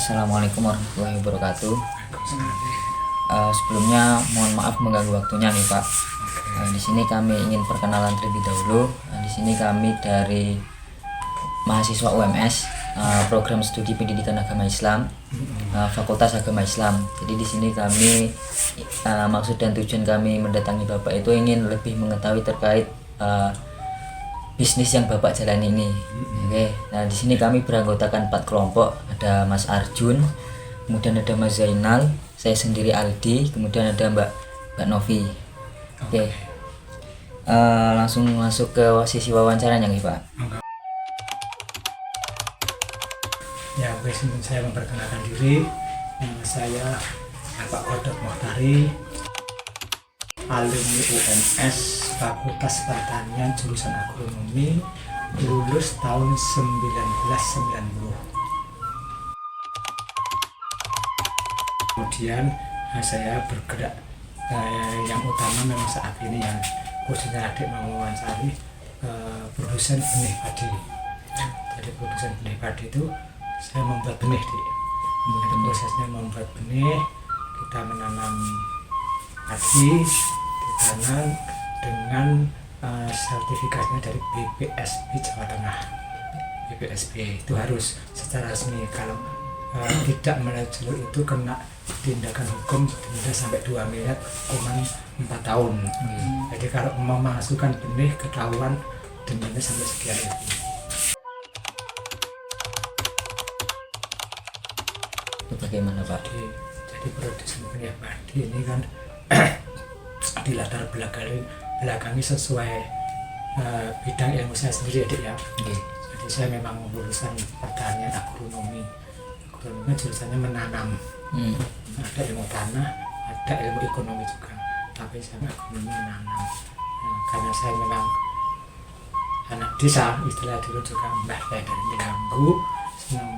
Assalamualaikum warahmatullahi wabarakatuh. Sebelumnya mohon maaf mengganggu waktunya nih Pak. Di sini kami ingin perkenalan terlebih dahulu. Di sini kami dari mahasiswa UMS, program studi pendidikan agama Islam, Fakultas Agama Islam. Jadi di sini kami maksud dan tujuan kami mendatangi Bapak itu ingin lebih mengetahui terkait bisnis yang Bapak jalani ini. Oke. Nah, di sini kami beranggotakan 4 kelompok. Ada Mas Arjun, kemudian ada Mas Zainal, saya sendiri Aldi, kemudian ada Mbak Novi. Oke. Langsung masuk ke sisi wawancaranya nih, Pak. Ya, sebelum saya memperkenalkan diri, saya Bapak Kodok Mohtari, alumni UMS Fakultas Pertanian jurusan Agronomi, lulus tahun 1990. Kemudian saya bergerak yang utama memang saat ini yang khususnya adik mau mewawancari produsen benih padi. Jadi produsen benih padi itu saya membuat benih, Jadi prosesnya membuat benih, kita menanam padi, ditanam dengan sertifikatnya dari BPSB Jawa Tengah. BPSB itu harus secara resmi, kalau tidak melalui jalur itu kena tindakan hukum denda sampai 2 miliar, hukuman 4 tahun. Jadi kalau memasukkan benih ketahuan dendanya sampai sekian itu. Itu bagaimana Pak? Jadi produksi benih padi ini kan di latar belakangi sesuai bidang ilmu saya sendiri, Adik ya. Jadi saya memang lulusan pertanian agronomi. Agronomi jurusannya menanam. Ada ilmu tanah, ada ilmu ekonomi juga. Tapi saya agronomi menanam. Karena saya memang anak desa, istilah dulu juga mbah saya dari Minanggu, senang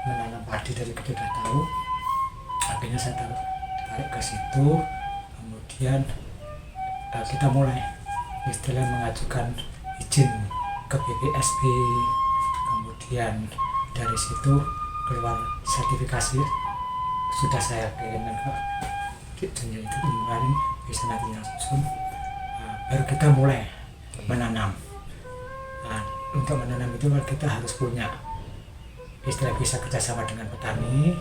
menanam padi dari kecil sudah tahu. Akhirnya saya tarik ke situ. Kemudian kita mulai istilah mengajukan izin ke BPSB, kemudian dari situ keluar sertifikasi, sudah saya kirimkan ke izin itu kemarin, bisa nanti langsung baru kita mulai menanam. Nah, untuk menanam itu kita harus punya istilah bisa kerjasama dengan petani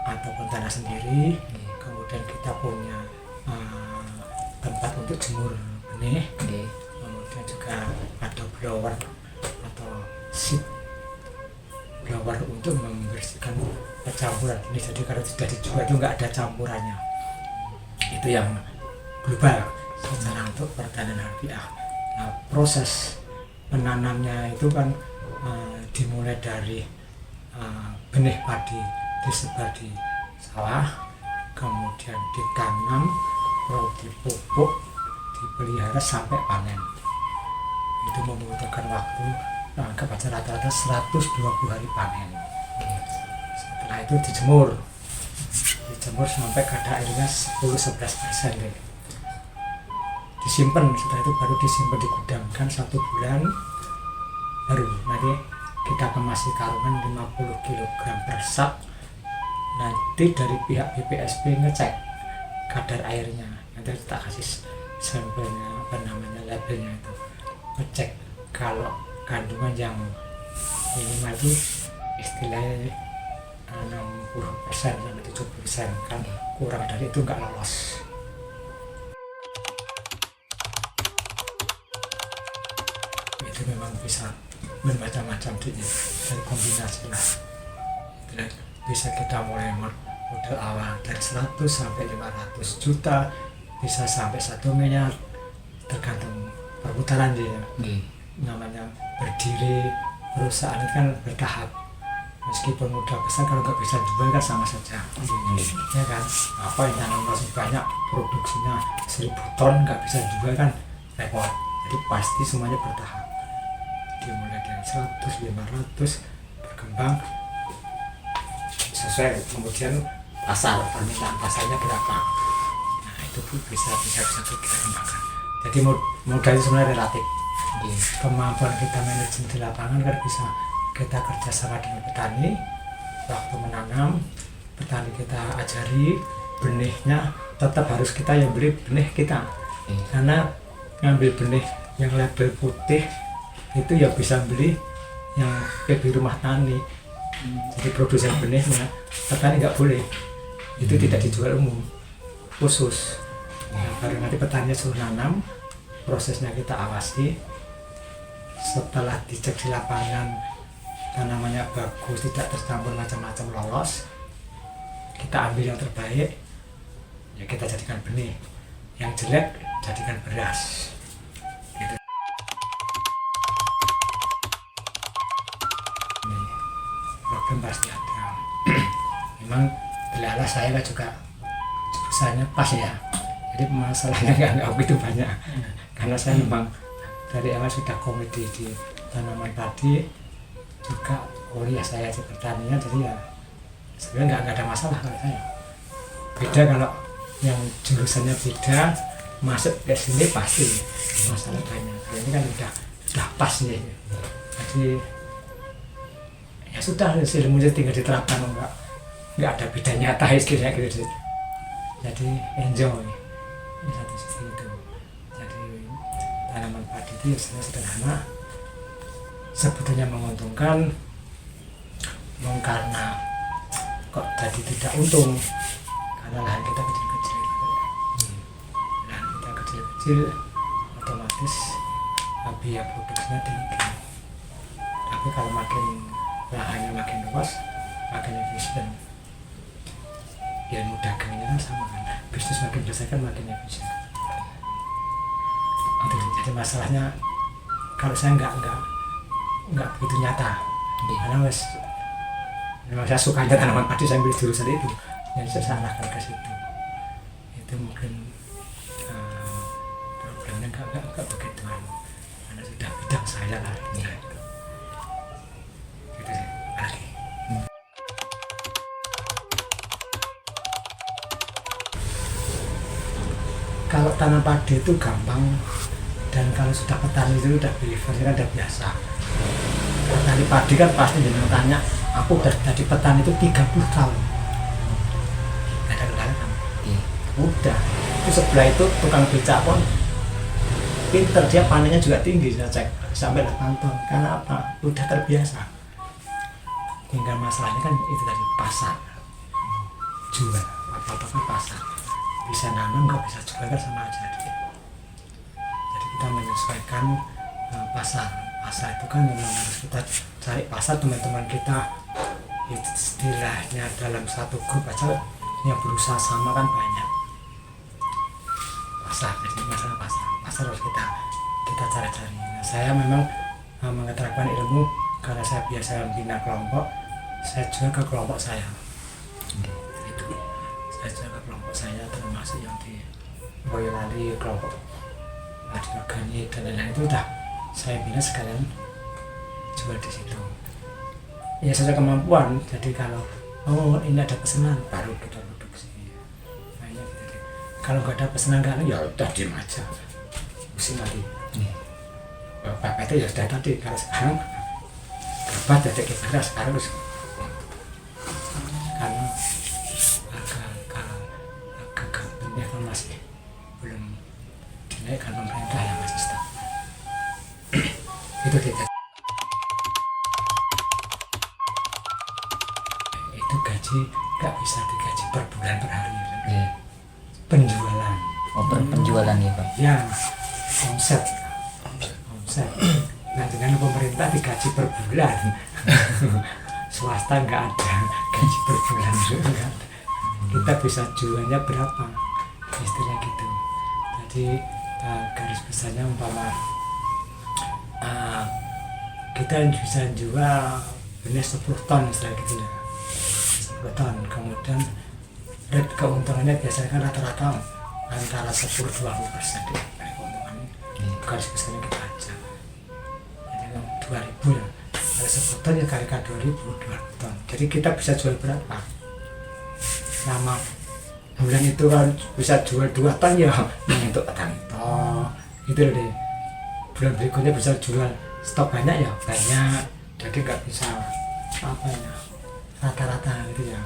ataupun tanah sendiri, kemudian kita punya tempat untuk jemur benih, kemudian juga ada blower atau seed blower untuk membersihkan campuran benih. Jadi kalau sudah dijual itu nggak ada campurannya. Itu yang global secara untuk pertanian harfiah. Nah, proses menanamnya itu kan dimulai dari benih padi disebar di sawah, kemudian ditanam, lalu dipupuk, dipelihara sampai panen. Itu membutuhkan waktu rata-rata 120 hari panen. Setelah itu dijemur sampai kadar airnya 10-11%. Disimpan, setelah itu baru disimpan di gudang kan 1 bulan, baru nanti kita kemasi karungan 50 kg per sak. Nanti dari pihak BPSB ngecek kadar airnya, nanti kita kasih sampelnya, labelnya itu, ngecek kalau kandungan yang minimal itu istilahnya 60% sampai 70%, kan kurang dari itu nggak lolos. Itu memang bisa bermacam-macam dari kombinasi lah. Bisa kita mulai modal awal dari 100 sampai 500 juta, bisa sampai 1 miliar, tergantung perputaran dia. Namanya berdiri perusahaan itu kan bertahap, meskipun udah besar kalau nggak bisa jual kan sama saja. Ya kan, apa yang tanam masih banyak, produksinya 1000 ton nggak bisa jual kan repot. Jadi pasti semuanya bertahap, dimulai dari 100, 500, berkembang sesuai kemudian permintaan pasarnya berapa. Nah, itu bisa kita kembangkan. Jadi modal itu sebenarnya relatif. Kemampuan kita manajemen di lapangan kan bisa kita kerjasama dengan petani, waktu menanam petani kita ajari benihnya tetap harus kita yang beli benih kita, karena ngambil benih yang label putih itu ya bisa beli yang PB rumah tani. Jadi produsen benihnya petani nggak boleh, itu tidak dijual umum, khusus. Nah, baru nanti petani suruh nanam, prosesnya kita awasi. Setelah dicek di lapangan tanamannya bagus, tidak tercampur macam-macam, lolos, kita ambil yang terbaik, ya kita jadikan benih. Yang jelek jadikan beras gitu. Ini problem pasti ada. Memang belalah saya kan juga jurusannya pas ya, jadi masalahnya nggak begitu banyak, karena saya memang dari awal sudah komedi di tanaman padi, juga kuliah saya di pertanian, jadi ya sebenarnya nggak ada masalah kalau saya. Beda kalau yang jurusannya beda, masuk ke sini pasti masalah banyak. Ini kan udah pas nih, jadi ya sudah, ilmunya tinggal diterapkan, nggak ada beda nyata istilahnya gitu. Jadi enjoy di satu sisi itu. Jadi tanaman padi itu sederhana, sebetulnya menguntungkan, karena kok jadi tidak untung karena lahan kita kecil-kecil. Lahan kita kecil-kecil, otomatis biaya produksinya tinggi. Tapi kalau lahannya makin luas, makin efisien. Ilmu dagangnya kan sama kan, bisnis makin besar kan makin efisien. Jadi masalahnya kalau saya nggak begitu nyata, karena memang saya suka aja tanaman padi, saya ambil jurusan itu, yang saya arahkan ke situ. Itu mungkin problemnya nggak begitu, karena sudah bidang saya lah. Gitu sih. Lagi. Kalau tanam padi itu gampang, dan kalau sudah petani itu udah believer, kan udah biasa. Petani padi kan pasti jangan tanya, aku udah jadi petani itu 30 tahun. Gak ada kendala kan? Udah. Itu sebelah itu tukang becak pun pinter, dia panennya juga tinggi, saya cek sampai 8 ton. Karena apa? Udah terbiasa. Tinggal masalahnya kan itu tadi, pasar. Jual, apa-apa kan pasar. Bisa nanam, nggak bisa jual kan sama aja. Jadi kita menyesuaikan pasar. Pasar itu kan memang harus kita cari pasar. Teman-teman kita istilahnya dalam satu grup aja yang berusaha sama kan banyak. Pasar, jadi masalah pasar harus kita cari-cari. Nah, saya memang mengeterapkan ilmu karena saya biasa membina kelompok, saya jual ke kelompok saya. Itu saya jual ke kelompok saya, termasuk yang di Boyolali, kelompok Padi Organik dan lain-lain, itu udah saya bina sekalian jual di situ. Ya sesuai kemampuan. Jadi kalau ini ada pesanan baru kita produksi. Nah, gitu. Kalau nggak ada pesanan ya udah diem aja, pusing lagi. Bapak itu ya sudah tadi. Kalau sekarang dapat dari kita sekarang harus, karena agak gampangnya kan masih belum dinaikkan pemerintah yang masih stop. Itu kita. Itu gaji nggak bisa digaji per bulan, per hari. Penjualan. Oh, per penjualan ya Pak? Ya, omset. Nah, dengan pemerintah digaji per bulan. Swasta nggak ada gaji per bulan. Kita bisa jualnya berapa, istilah gitu. Jadi garis besarnya umpama kita bisa jual benih 10 ton istilah gitu ya, 10 ton. Kemudian rate keuntungannya biasanya kan rata-rata antara 10-20% dari keuntungannya. Garis besarnya kita aja, jadi 2.000 ya, kalau 10 ton ya kalikan 2.000 ton. Jadi kita bisa jual berapa selama bulan itu. Kan bisa jual 2 ton ya untuk petani toh gitu loh deh. Bulan berikutnya bisa jual stok banyak ya banyak. Jadi nggak bisa apa ya, rata-rata gitu ya.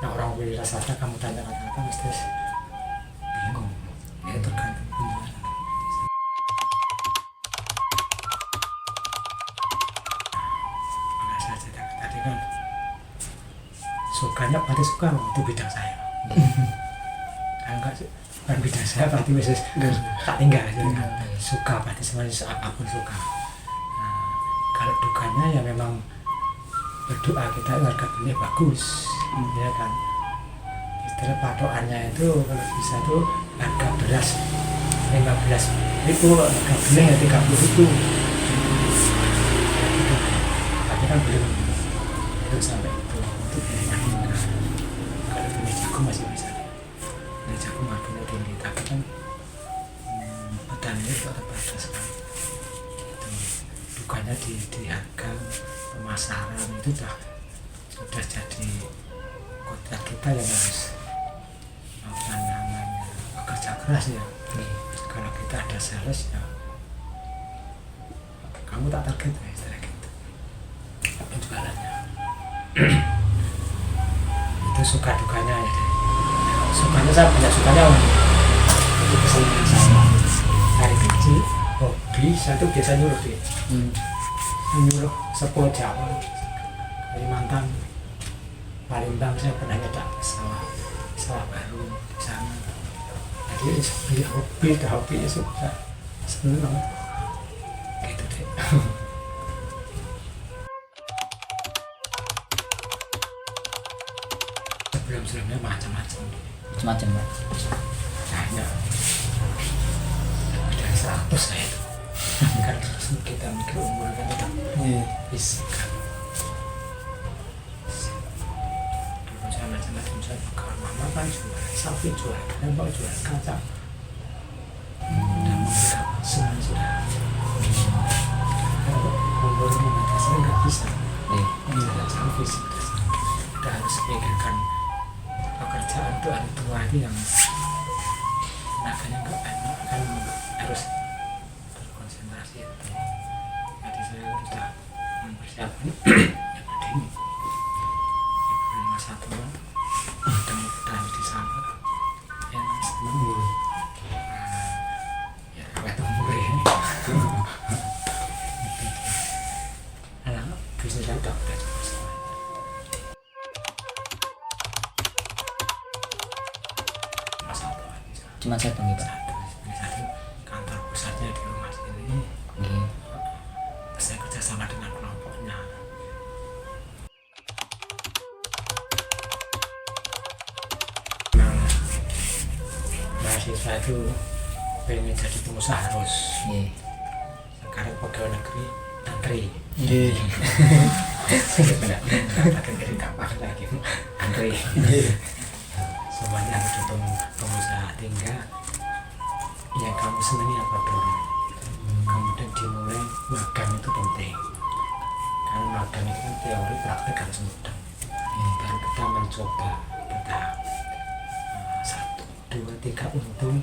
Nah orang wira swasta kamu tanya rata-rata mesti bingung. Ya tergantung penjualan. Mana saja tadi kan sukanya berarti suka itu bidang saya. Enggak sih, bukan bidang saya berarti bisnis tak tinggal gitu kan. Suka berarti semuanya apapun suka. Nah, kalau dukanya ya memang berdoa kita harga belinya bagus, ya kan. Istilah patokannya itu kalau bisa tuh harga beras 15.000, harga benih ya 30.000. Tapi kan belum itu sampai itu untuk benih. Kalau benih jagung masih bisa. Benih jagung harganya tinggi, tapi kan petani itu terbatas kan. Itu dukanya di harga pemasaran itu sudah jadi kodrat kita yang harus melakukan namanya bekerja keras ya. Kalau kita ada sales ya kamu tak target ya istilah gitu penjualannya. Itu suka dukanya ya. Sukanya saya banyak sukanya itu kesenangan saya dari kecil hobi saya tuh biasa nyuruh deh. Nyuruh sepuluh Jawa, Kalimantan, Palembang saya pernah nyetak sawah baru di sana. Jadi hobi ya sudah senang gitu deh. Sebelumnya macam-macam Pak. banyak lebih dari 100 saya itu. Kan kita mikir umur kan kita bisa kan. Dulu saya macam-macam, saya kalau mama kan jual sapi, jual kembang, jual kacang, dan semuanya sudah. Kalau umur 15 saya nggak bisa, tidak sampai kita harus pikirkan pekerjaan itu hari tua itu yang tenaganya nggak enak kan, harus konsentrasi itu. Jadi saya sudah mempersiapkan yang ada ini ibu 51 dan bertani di sana yang senang ya awet umur ya. Anak bisnis saya udah cukup semua. Cuma satu nih Pak. Satu kantor pusatnya di rumah sini. Saya kerjasama dengan kelompoknya. Mahasiswa itu pengen jadi pengusaha harus. Sekarang pegawai negeri antri. Pakai dari kapak lagi antri. Semuanya harus ditunggu pengusaha, tinggal yang kamu senangi apa dulu. Kemudian dimulai magang itu penting, karena magang itu kan teori praktek harus mudah. Baru kita mencoba bertahap. 1, 2, 3 untung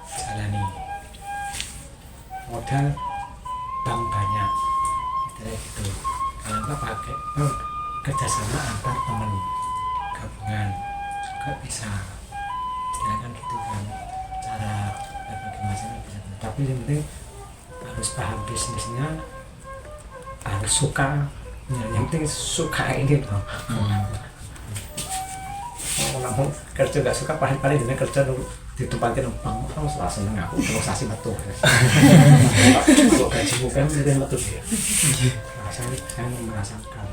jalani. Modal bank banyak, istilah gitu. Kalau enggak pakai kerjasama antar teman gabungan juga bisa, istilah kan gitu kan, cara berbagai macam bisa. Tapi yang penting harus paham bisnisnya, harus suka, yang penting suka ini loh. Mau kerja gak suka paling dia kerja dulu ditempatin numpang, kamu salah seneng aku transaksi metu. Kalau gaji bukan dia metu dia. Nah, saya merasakan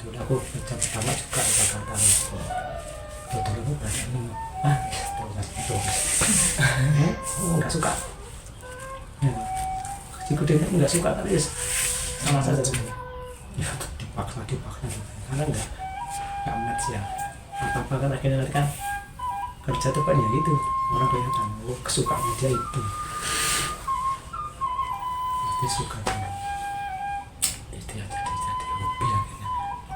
dulu aku kerja pertama juga di Jakarta. Betul aku berada itu nggak suka. Jika dia nggak suka tapi sama saja sebenarnya. Ya dipaksa karena nggak match ya. Apa kan akhirnya nanti kan kerja tuh kan ya itu orang kelihatan kesukaan dia itu. Dia suka dengan itu ya, jadi hobi akhirnya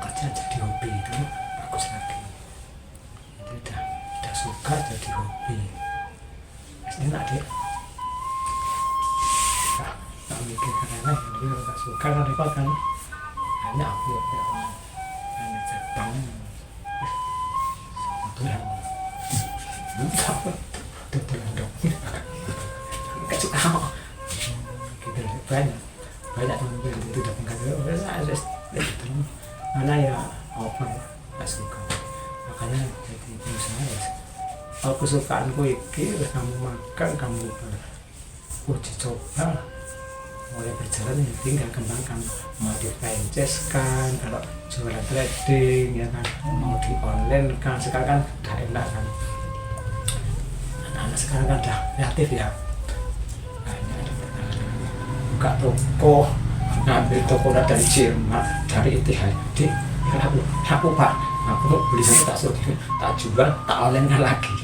kerja jadi hobi itu bagus lagi. Itu udah suka jadi hobi. Enak deh. Tak mikir karena dia nggak suka kan repot kan. Hanya aku ya manajer bank Ya. Betul dong. Gak suka gitu banyak teman-teman itu datang ke gitu mana ya apa ya gak suka makanya jadi pengusaha ya kalau kesukaanku iki kamu makan kamu uji coba mulai berjalan ya tinggal kembangkan mau di franchise kan kalau jualan trading ya kan mau di online kan sekarang kan udah enak kan anak-anak sekarang kan udah kreatif ya buka toko ngambil toko dari Jerman dari ITHD aku pak aku mau beli satu tak jual tak online kan lagi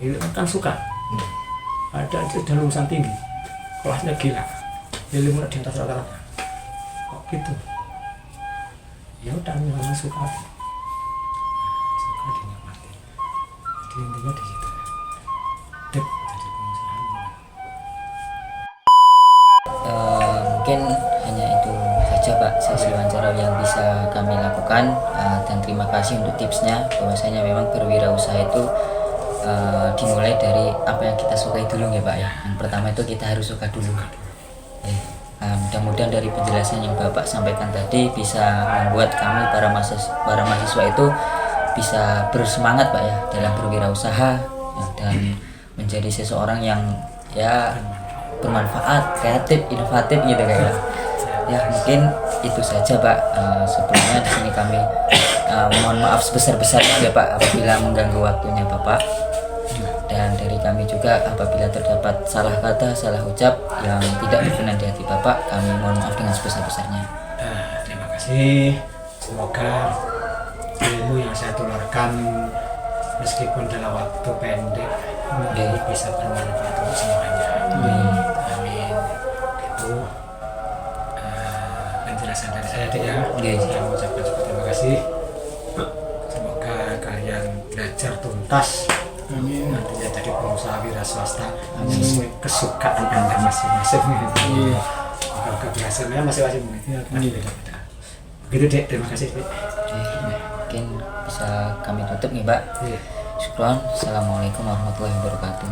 ini kan suka ada lulusan tinggi kelasnya gila ilmu di atas rata-rata kok gitu ya udah memang suka dinikmati jadi intinya di situ dek jadi pengusaha. Mungkin hanya itu saja Pak sesi wawancara yang bisa kami lakukan, dan terima kasih untuk tipsnya bahwasanya memang berwirausaha itu dimulai dari apa yang kita sukai dulu ya Pak ya. Yang pertama itu kita harus suka dulu. Mudah-mudahan dari penjelasan yang Bapak sampaikan tadi bisa membuat kami para mahasiswa itu bisa bersemangat Pak ya dalam berwirausaha ya, dan menjadi seseorang yang ya bermanfaat, kreatif, inovatif gitu kayak ya. Mungkin itu saja Pak. Sebelumnya di sini kami mohon maaf sebesar-besarnya ya Pak apabila mengganggu waktunya Bapak, dan dari kami juga apabila terdapat salah kata, salah ucap yang tidak berkenan di hati Bapak, kami mohon maaf dengan sebesar-besarnya. Terima kasih, semoga ilmu yang saya tularkan meskipun dalam waktu pendek bisa bermanfaat untuk semuanya. Amin. Itu penjelasan dari saya Dek ya. Saya mengucapkan terima kasih. Semoga kalian belajar tuntas. Nantinya jadi pengusaha wira swasta sesuai kesukaan Anda masing-masing. Kalau kebiasaannya masing-masing beda-beda. Begitu Dek, terima kasih Dek. Mungkin bisa kami tutup nih Pak. Syukron. Assalamualaikum warahmatullahi wabarakatuh.